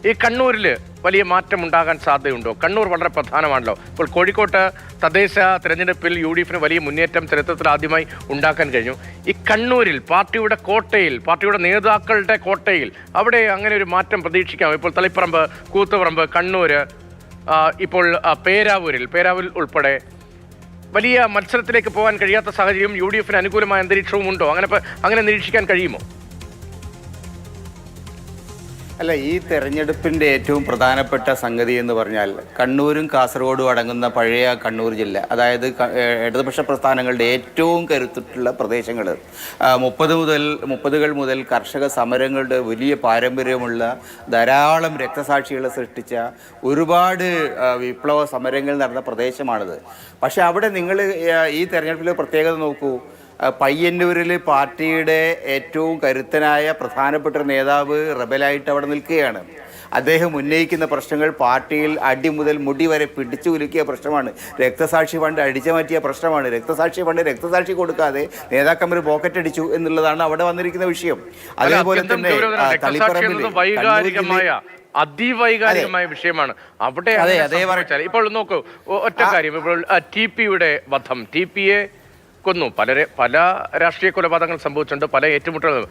ഈ കണ്ണൂരിൽ വലിയ മാറ്റം ഉണ്ടാകാൻ സാധ്യതയുണ്ടോ? കണ്ണൂർ വളരെ പ്രധാനമാണല്ലോ. ഇപ്പോൾ കോഴിക്കോട്ട് തദ്ദേശ തെരഞ്ഞെടുപ്പിൽ UDF വലിയ മുന്നേറ്റം ചരിത്രത്തിൽ ആദ്യമായി ഉണ്ടാക്കാൻ കഴിഞ്ഞു. ഈ കണ്ണൂരിൽ പാർട്ടിയുടെ കോട്ടയിൽ, പാർട്ടിയുടെ നേതാക്കളുടെ കോട്ടയിൽ അവിടെ അങ്ങനെ ഒരു മാറ്റം പ്രതീക്ഷിക്കാം? ഇപ്പോൾ തളിപ്പറമ്പ്, കൂത്തുപറമ്പ്, കണ്ണൂർ, ഇപ്പോൾ പേരാവൂരിൽ ഉൾപ്പെടെ വലിയ മത്സരത്തിലേക്ക് പോകാൻ കഴിയാത്ത സാഹചര്യം UDF അനുകൂലമായ അന്തരീക്ഷവും ഉണ്ടോ? അങ്ങനെ നിരീക്ഷിക്കാൻ കഴിയുമോ? അല്ല, ഈ തെരഞ്ഞെടുപ്പിൻ്റെ ഏറ്റവും പ്രധാനപ്പെട്ട സംഗതി എന്ന് പറഞ്ഞാൽ കണ്ണൂരും കാസർഗോഡും അടങ്ങുന്ന പഴയ കണ്ണൂർ ജില്ല, അതായത് ഇടതുപക്ഷ പ്രസ്ഥാനങ്ങളുടെ ഏറ്റവും കരുത്തുള്ള പ്രദേശങ്ങൾ, 30 മുതൽ കർഷക സമരങ്ങളുടെ വലിയ പാരമ്പര്യമുള്ള ധാരാളം രക്തസാക്ഷികളെ സൃഷ്ടിച്ച ഒരുപാട് വിപ്ലവ സമരങ്ങൾ നടന്ന പ്രദേശമാണിത്. പക്ഷേ അവിടെ നിങ്ങൾ ഈ തെരഞ്ഞെടുപ്പിൽ പ്രത്യേകത നോക്കൂ. പയ്യന്നൂരിൽ പാർട്ടിയുടെ ഏറ്റവും കരുത്തനായ പ്രധാനപ്പെട്ട നേതാവ് റബലായിട്ട് അവിടെ നിൽക്കുകയാണ്. അദ്ദേഹം ഉന്നയിക്കുന്ന പ്രശ്നങ്ങൾ പാർട്ടിയിൽ അടി മുതൽ മുടി വരെ പിടിച്ചു കുലുക്കിയ പ്രശ്നമാണ്. രക്തസാക്ഷി ഫണ്ട് അടിച്ചു മാറ്റിയ പ്രശ്നമാണ്. രക്തസാക്ഷി കൊടുക്കാതെ നേതാക്കന്മാർ പോക്കറ്റ് അടിച്ചു എന്നുള്ളതാണ് അവിടെ വന്നിരിക്കുന്ന വിഷയം. അതേപോലെ തന്നെ അതിവൈകാരികമായ വിഷയമാണ് അവിടെ. ഇപ്പോൾ നോക്കൂ, ഒറ്റ കാര്യം, ഇപ്പോൾ TPയുടെ വധം, TPയെ കൊന്നു, പല രാഷ്ട്രീയ കൊലപാതകങ്ങൾ സംഭവിച്ചിട്ടുണ്ട്, പല ഏറ്റുമുട്ടലുകൾ.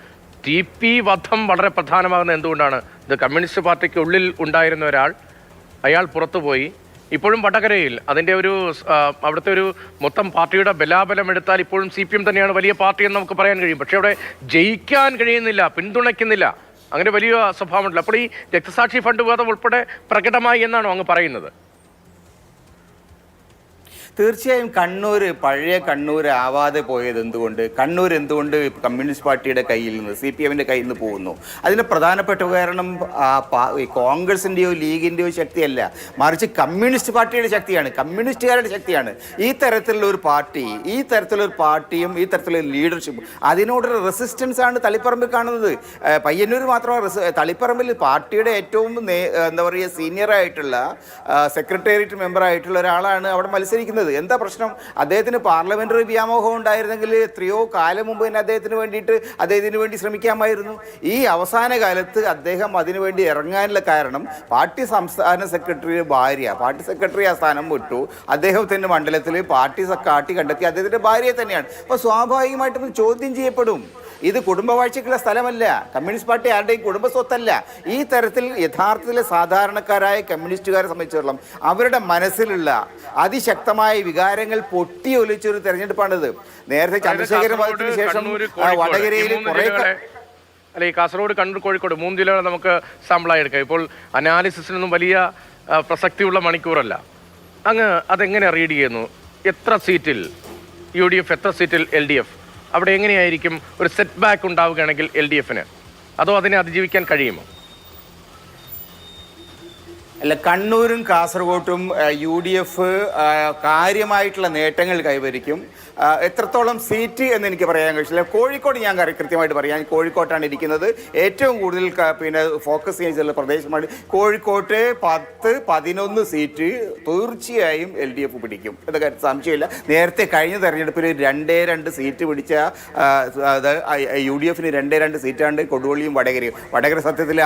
TP വധം വളരെ പ്രധാനമാകുന്നത് എന്തുകൊണ്ടാണ്? ഇത് കമ്മ്യൂണിസ്റ്റ് പാർട്ടിക്ക് ഉള്ളിൽ ഉണ്ടായിരുന്ന ഒരാൾ, അയാൾ പുറത്തുപോയി. ഇപ്പോഴും വടകരയിൽ അതിൻ്റെ അവിടുത്തെ ഒരു മൊത്തം പാർട്ടിയുടെ ബലാബലം എടുത്താൽ ഇപ്പോഴും CPM തന്നെയാണ് വലിയ പാർട്ടി എന്ന് നമുക്ക് പറയാൻ കഴിയും. പക്ഷേ അവിടെ ജയിക്കാൻ കഴിയുന്നില്ല, പിന്തുണയ്ക്കുന്നില്ല, അങ്ങനെ വലിയ സ്വഭാവമുണ്ടല്ലോ. അപ്പോൾ ഈ രക്തസാക്ഷി ഫണ്ട് വിവാദം ഉൾപ്പെടെ പ്രകടമായി എന്നാണോ അങ്ങ് പറയുന്നത്? തീർച്ചയായും പഴയ കണ്ണൂർ ആവാതെ പോയത് എന്തുകൊണ്ട്? കണ്ണൂർ എന്തുകൊണ്ട് കമ്മ്യൂണിസ്റ്റ് പാർട്ടിയുടെ കയ്യിൽ നിന്ന്, CPMൻ്റെ കയ്യിൽ നിന്ന് പോകുന്നു? അതിന് പ്രധാനപ്പെട്ട കാരണം കോൺഗ്രസിൻ്റെയോ ലീഗിൻ്റെയോ ശക്തിയല്ല, മറിച്ച് കമ്മ്യൂണിസ്റ്റ് പാർട്ടിയുടെ ശക്തിയാണ്, കമ്മ്യൂണിസ്റ്റുകാരുടെ ശക്തിയാണ്. ഈ തരത്തിലുള്ള ഒരു പാർട്ടിയും ഈ തരത്തിലുള്ള ലീഡർഷിപ്പും അതിനോടൊരു റെസിസ്റ്റൻസ് ആണ് തളിപ്പറമ്പിൽ കാണുന്നത്. പയ്യന്നൂർ മാത്രമല്ല, തളിപ്പറമ്പിൽ പാർട്ടിയുടെ ഏറ്റവും എന്താ പറയുക സീനിയറായിട്ടുള്ള സെക്രട്ടേറിയറ്റ് മെമ്പറായിട്ടുള്ള ഒരാളാണ് അവിടെ മത്സരിക്കുന്നത്. എന്താ പ്രശ്നം? അദ്ദേഹത്തിന് പാർലമെന്ററി വ്യാമോഹം ഉണ്ടായിരുന്നെങ്കിൽ എത്രയോ കാലം മുമ്പ് തന്നെ അദ്ദേഹത്തിന് വേണ്ടി ശ്രമിക്കാമായിരുന്നു. ഈ അവസാന കാലത്ത് അദ്ദേഹം അതിനുവേണ്ടി ഇറങ്ങാനുള്ള കാരണം പാർട്ടി സംസ്ഥാന സെക്രട്ടറിയുടെ ഭാര്യ, പാർട്ടി സെക്രട്ടറി ആ സ്ഥാനം വിട്ടു, അദ്ദേഹത്തിൻ്റെ മണ്ഡലത്തിൽ പാർട്ടി കണ്ടെത്തി അദ്ദേഹത്തിൻ്റെ ഭാര്യയെ തന്നെയാണ്. അപ്പോൾ സ്വാഭാവികമായിട്ടും ചോദ്യം ചെയ്യപ്പെടും. ഇത് കുടുംബവാഴ്ചയ്ക്കുള്ള സ്ഥലമല്ല, കമ്മ്യൂണിസ്റ്റ് പാർട്ടി ആരുടെയും കുടുംബ സ്വത്തല്ല. ഈ തരത്തിൽ യഥാർത്ഥത്തിൽ സാധാരണക്കാരായ കമ്മ്യൂണിസ്റ്റുകാരെ സംബന്ധിച്ചിടത്തോളം അവരുടെ മനസ്സിലുള്ള അതിശക്തമായ വികാരങ്ങൾ പൊട്ടിയൊലിച്ചൊരു തെരഞ്ഞെടുപ്പാണിത്. നേരത്തെ ചന്ദ്രശേഖരൻ വധത്തിന് ശേഷം വടകരയിൽ അല്ല, ഈ കാസർഗോഡ്, കണ്ണൂർ, കോഴിക്കോട് 3 ജില്ലകൾ നമുക്ക് സാമ്പിളായി എടുക്കാം. ഇപ്പോൾ അനാലിസിസിനൊന്നും വലിയ പ്രസക്തിയുള്ള മണിക്കൂറല്ല. അങ്ങ് അതെങ്ങനെ റീഡ് ചെയ്യുന്നു? എത്ര സീറ്റിൽ UDF, എത്ര സീറ്റിൽ LDF? അവിടെ എങ്ങനെയായിരിക്കും ഒരു സെറ്റ് ബാക്ക് ഉണ്ടാവുകയാണെങ്കിൽ LDFന്? അതോ അതിനെ അതിജീവിക്കാൻ കഴിയുമോ? അല്ല, കണ്ണൂരും കാസർഗോട്ടും UDF കാര്യമായിട്ടുള്ള നേട്ടങ്ങൾ കൈവരിക്കും. എത്രത്തോളം സീറ്റ് എന്ന് എനിക്ക് പറയാൻ കഴിയില്ല. കോഴിക്കോട് ഞാൻ കൃത്യമായിട്ട് പറയാം, കോഴിക്കോട്ടാണ് ഇരിക്കുന്നത്. ഏറ്റവും കൂടുതൽ ഫോക്കസ് ചെയ്യുന്ന പ്രദേശമാണ് കോഴിക്കോട്ട്. 10-11 സീറ്റ് തീർച്ചയായും LDF പിടിക്കും, എന്നൊക്കെ സംശയമില്ല. നേരത്തെ കഴിഞ്ഞ തെരഞ്ഞെടുപ്പിൽ 2 സീറ്റ് പിടിച്ച UDFന് 2 സീറ്റാണ്ട് കൊടുവള്ളിയും വടകരയും. വടകര സത്യത്തിൽ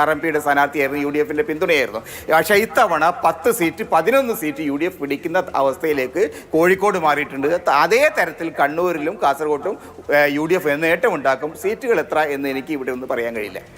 RMPയുടെ സ്ഥാനാർത്ഥിയായിരുന്നു, UDFൻ്റെ പിന്തുണയായിരുന്നു. പക്ഷേ ഇത്തവണ 11 സീറ്റ് UDF പിടിക്കുന്ന അവസ്ഥയിലേക്ക് കോഴിക്കോട് മാറിയിട്ടുണ്ട്. അതേ തരത്തിൽ കണ്ണൂരിലും കാസർഗോട്ടും UDF നേട്ടമുണ്ടാക്കും. സീറ്റുകൾ എത്ര എന്ന് എനിക്ക് ഇവിടെ ഒന്നും പറയാൻ കഴിയില്ല.